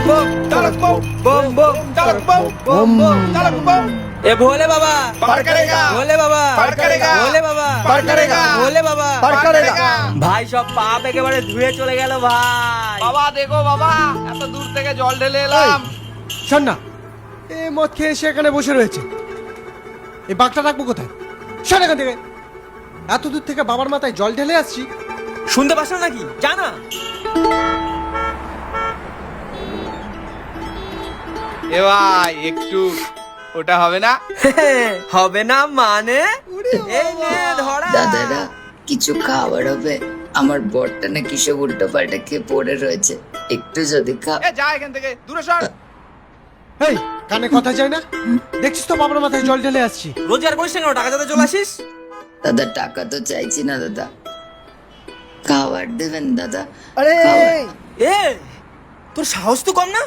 बम तारक बम बम बम तारक बम बम बम तारक बम। ए भोले बाबा पार करेगा भोले बाबा पार करेगा भोले बाबा पार करेगा भोले बाबा पार करेगा। ভাই সব পাপ একেবারে ধুয়ে চলে গেল ভাই। বাবা দেখো বাবা এত দূর থেকে জল ঢেলে এলাম। শোন না, এ মদ খেয়ে এসে এখানে বসে রয়েছে, এই বাঘটা রাখবো কোথায়? শোন এখান থেকে, এত দূর থেকে বাবার মাথায় জল ঢেলে আসছি। শুনতে পাচ্ছ নাকি? জানা এ ভাই একটু ওটা হবে না? হবে না মানে? এই নে ধরা। দাদারা কিছু খাবার হবে? আমার বরটা না কিসব উল্টো পাল্টা খেয়ে পড়ে রয়েছে, একটু যদি এ যা এখান থেকে দূরে সর। এই কানে কথা যায় না? দেখছিস তো বাবার মাথায় জল ঢেলে আসছি। রোজগার করিস না কেন? টাকা যাতে চলে আসিস। দাদা টাকা তো চাইছি না দাদা, খাবার দেবেন দাদা। আরে খাবার। এ তোর সাহস তো কম না?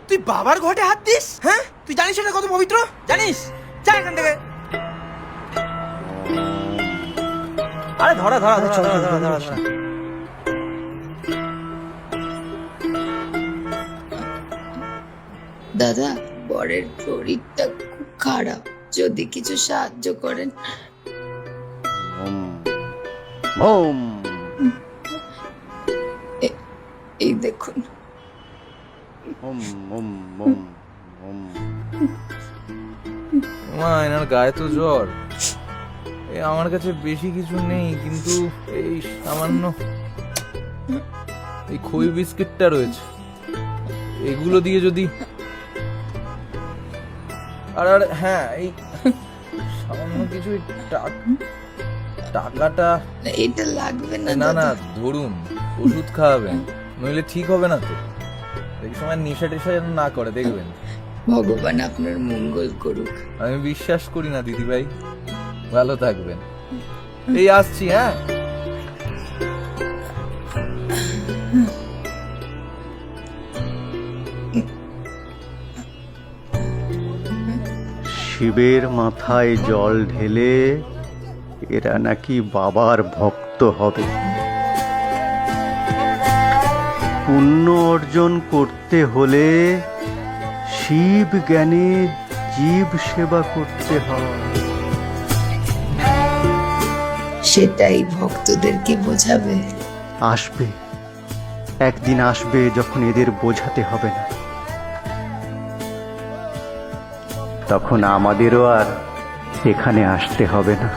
তুই বাবার ঘটে হাত দিস? হ্যাঁ, তুই জানিস এটা কত পবিত্র? জানিস? যা এখান থেকে। আরে ধরা ধরা ধরা ধরা ধরা ধরা ধরা। দাদা বরের শরীরটা খুব খারাপ, যদি কিছু সাহায্য করেন। এই দেখুন। মা এনার গায়ে তো জ্বর, আমার কাছে বেশি কিছু নেই, কিন্তু এই সামান্য এই খই বিস্কিটটা রয়েছে, এগুলো দিয়ে যদি আর আর হ্যাঁ এই সামান্য কিছু টাকাটা এটা লাগবে না না না দাদা। ধরুন, ওষুধ খাওয়াবেন, নইলে ঠিক হবে না তো। এই সময় নেশা টেশা যেন না করে, দেখবেন। ভগবান আপনার মঙ্গল করুক। আমি বিশ্বাস করি না দিদি ভাই, ভালো থাকবেন। এই আসছি, হ্যাঁ। শিবের মাথায় জল ঢেলে এরা নাকি বাবার ভক্ত হবে। পুণ্য অর্জন করতে হলে শিব জ্ঞানে জীব সেবা করতে হয়। সেটাই ভক্তদেরকে বোঝাবে। আসবে, একদিন আসবে যখন এদের বোঝাতে হবে না, তখন আমাদেরও আর এখানে আসতে হবে না।